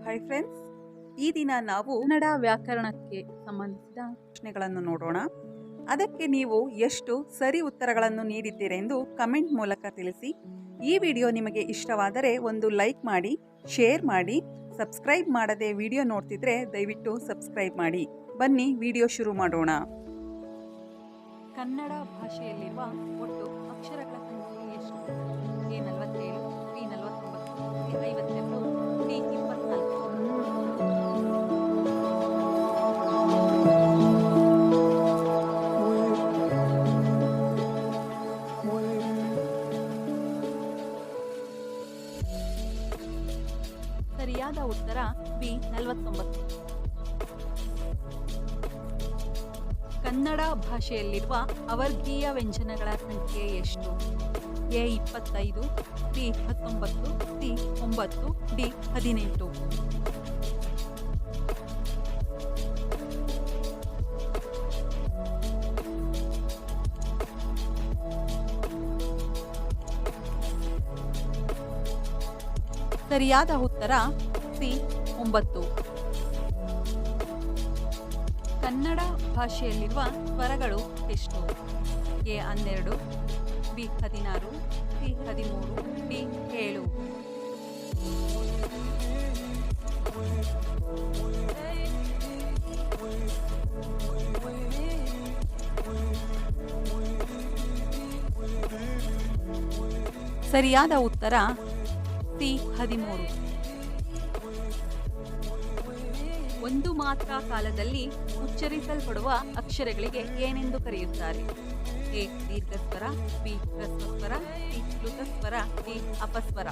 Hi friends, ಈ ದಿನ ನಾವು ಕನ್ನಡ ವ್ಯಾಕರಣಕ್ಕೆ ಸಂಬಂಧಿಸಿದ ಪ್ರಶ್ನೆಗಳನ್ನು ನೋಡೋಣ. ಅದಕ್ಕೆ ನೀವು ಎಷ್ಟು ಸರಿ ಉತ್ತರಗಳನ್ನು ನೀಡಿದ್ದೀರೆಂದು ಕಮೆಂಟ್ ಮೂಲಕ ತಿಳಿಸಿ. ಈ ವಿಡಿಯೋ ನಿಮಗೆ ಇಷ್ಟವಾದರೆ ಒಂದು ಲೈಕ್ ಮಾಡಿ, ಶೇರ್ ಮಾಡಿ. ಸಬ್ಸ್ಕ್ರೈಬ್ ಮಾಡದೆ ವಿಡಿಯೋ ನೋಡ್ತಿದ್ರೆ ದಯವಿಟ್ಟು ಸಬ್ಸ್ಕ್ರೈಬ್ ಮಾಡಿ. ಬನ್ನಿ ವಿಡಿಯೋ ಶುರು ಮಾಡೋಣ. ಕನ್ನಡ ಭಾಷೆಯಲ್ಲಿರುವ ಒಟ್ಟು ಅಕ್ಷರಗಳ ಸಂಖ್ಯೆ ಎಷ್ಟು? A 47, B 49, C 52, D 24. ಸರಿಯಾದ ಉತ್ತರ ಬಿ 49. ಕನ್ನಡ ಭಾಷೆಯಲ್ಲಿರುವ ಅವರ್ಗೀಯ ವ್ಯಂಜನಗಳ ಸಂಖ್ಯೆ ಎಷ್ಟು? A 25, B 19, C 9, D 18. ಸರಿಯಾದ ಉತ್ತರ ಸಿ 9. ಕನ್ನಡ ಭಾಷೆಯಲ್ಲಿರುವ ಸ್ವರಗಳು ಎಷ್ಟು? A 12, B 16, C 13, D 7. ಸರಿಯಾದ ಉತ್ತರ ಸಿ 13. ಒಂದು ಮಾತ್ರ ಕಾಲದಲ್ಲಿ ಉಚ್ಚರಿಸಲ್ಪಡುವ ಅಕ್ಷರಗಳಿಗೆ ಏನೆಂದು ಕರೆಯುತ್ತಾರೆ? ಎ ದೀರ್ಘಸ್ವರ, ಬಿ ಹ್ರಸ್ವಸ್ವರ, ಸಿ ಪ್ಲುತಸ್ವರ, ಡಿ ಅಪಸ್ವರ.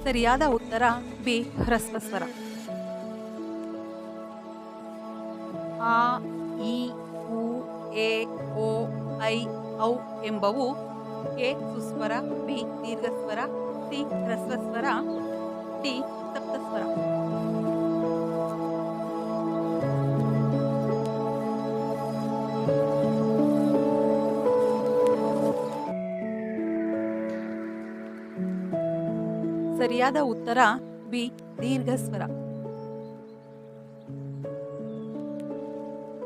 ಸರಿಯಾದ ಉತ್ತರ ಬಿ ಹ್ರಸ್ವಸ್ವರ. ಆ, ಇ, ಉ, ಎ, ಓ, ಐ, ಔ ಎಂಬವು ಎ ಸುಸ್ವರ, ಬಿ ದೀರ್ಘಸ್ವರ, ಸಿ ಹ್ರಸ್ವಸ್ವರ, ಡಿ ಸಪ್ತಸ್ವರ. ಸರಿಯಾದ ಉತ್ತರ ಬಿ ದೀರ್ಘಸ್ವರ.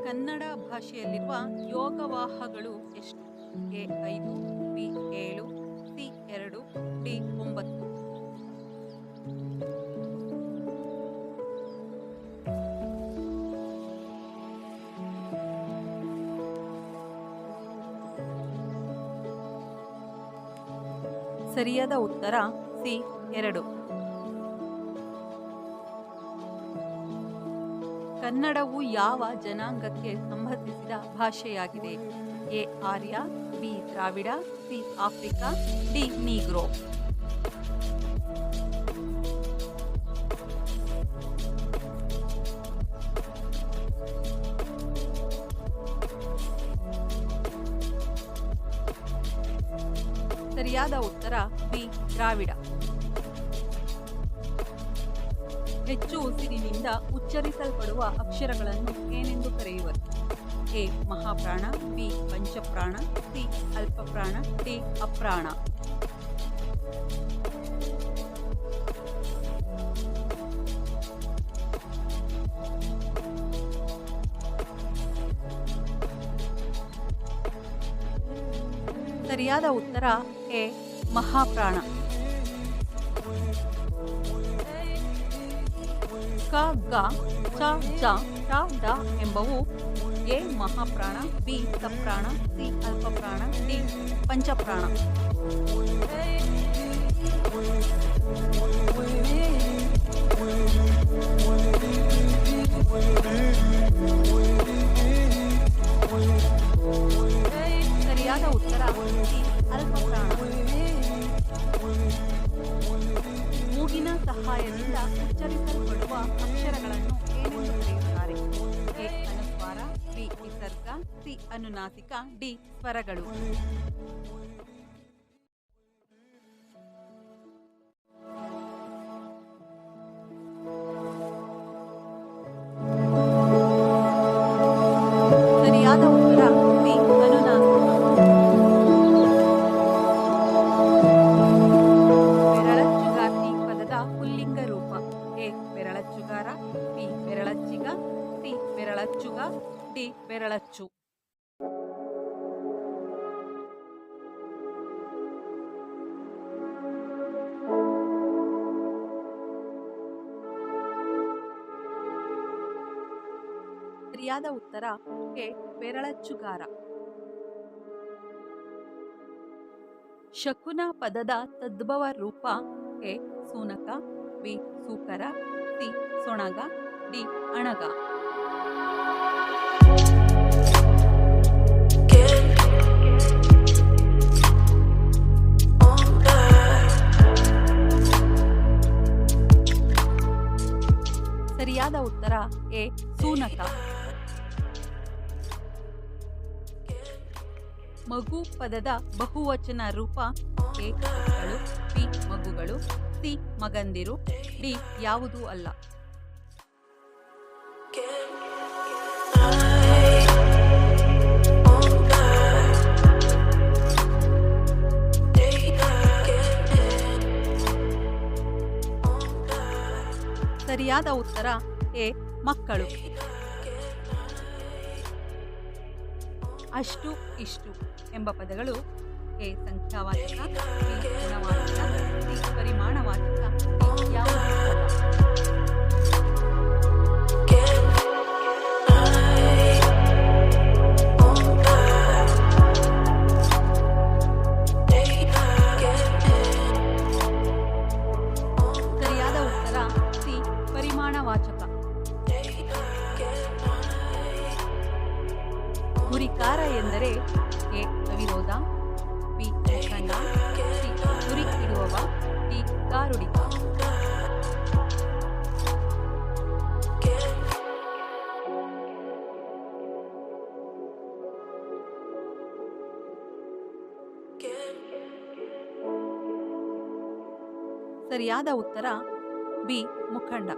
ಕನ್ನಡ ಭಾಷೆಯಲ್ಲಿರುವ ಯೋಗವಾಹಗಳು ಎಷ್ಟು? A 5, B 7, C 2, D 9. ಸರಿಯಾದ ಉತ್ತರ ಸಿ 2. ಕನ್ನಡವು ಯಾವ ಜನಾಂಗಕ್ಕೆ ಸಂಬಂಧಿಸಿದ ಭಾಷೆಯಾಗಿದೆ? A Arya, B Dravida, C Africa, D Negro. ಸರಿಯಾದ ಉತ್ತರ ಬಿ ದ್ರಾವಿಡ. ಹೆಚ್ಚು ಉಸಿರಿನಿಂದ ಉಚ್ಚರಿಸಲ್ಪಡುವ ಅಕ್ಷರಗಳನ್ನು ಏನೆಂದು ಕರೆಯುವರು? ಎ ಮಹಾಪ್ರಾಣ, ಬಿ ಪಂಚಪ್ರಾಣ, ಸಿ ಅಲ್ಪಪ್ರಾಣ, ಡಿ ಅಪ್ರಾಣ. ಸರಿಯಾದ ಉತ್ತರ ಎ ಮಹಾಪ್ರಾಣ. ಕ, ಗ, ಚ, ಜ, ಟ, ಡ ಎಂಬವು ಎ ಮಹಾಪ್ರಾಣ, ಬಿ ಸಪ್ರಾಣ, ಸಿ ಅಲ್ಪಪ್ರಾಣ, ಡಿ ಪಂಚಪ್ರಾಣ. ಸರಿಯಾದ ಉತ್ತರ ಸಿ ಅಲ್ಪಪ್ರಾಣ. ಮೂಗಿನ ಸಹಾಯದಿಂದ ಉಚ್ಚರಿಸಲ್ಪಡುವ ಅಕ್ಷರಗಳನ್ನು ಏನೆಂದು ಕರೆಯುತ್ತಾರೆ? ಎ ಅನುಸ್ವಾರ, ಬಿ ವಿಸರ್ಗ, ಸಿ ಅನುನಾಸಿಕ, ಡಿ ಸ್ವರಗಳು. ಡಿ ಬೆರಳಚ್ಚು. ಸರಿಯಾದ ಉತ್ತರ ಎ ಬೆರಳಚ್ಚುಗಾರ. ಶಕುನ ಪದದ ತದ್ಭವ ರೂಪ ಎ ಸೂನಕ, ಬಿ ಸೂಕರ, ಸಿ ಸೊಣಗ, ಡಿ ಅಣಗ. ಸರಿಯಾದ ಉತ್ತರ ಎ ಸೂನಕ. ಮಗು ಪದದ ಬಹುವಚನ ರೂಪ ಎ ಮಕ್ಕಳು, ಬಿ ಮಗುಗಳು, ಸಿ ಮಗಂದಿರು, ಡಿ ಯಾವುದೂ ಅಲ್ಲ. ಸರಿಯಾದ ಉತ್ತರ ಎ ಮಕ್ಕಳು. ಅಷ್ಟು ಇಷ್ಟು ಎಂಬ ಪದಗಳು ಎ ಸಂಖ್ಯಾವಾಚಕ, ಬಿ ಗುಣವಾಚಕ, ಸಿ ಪರಿಮಾಣವಾಚಕ, ಡಿ ಯಾವುದೂ ಅಲ್ಲ. ಸರಿಯಾದ ಉತ್ತರ ಸಿ ಪರಿಮಾಣವಾಚಕ. ಗುರಿಕಾರ ಎಂದರೆ ಎ ಅವಿರೋಧ, ಬಿ ಮುಖಂಡ, ಸಿ ಗುರಿ ಇಡುವವ, ಡಿ ಗಾರುಡಿಕ. ಸರಿಯಾದ ಉತ್ತರ ಬಿ ಮುಖಂಡ.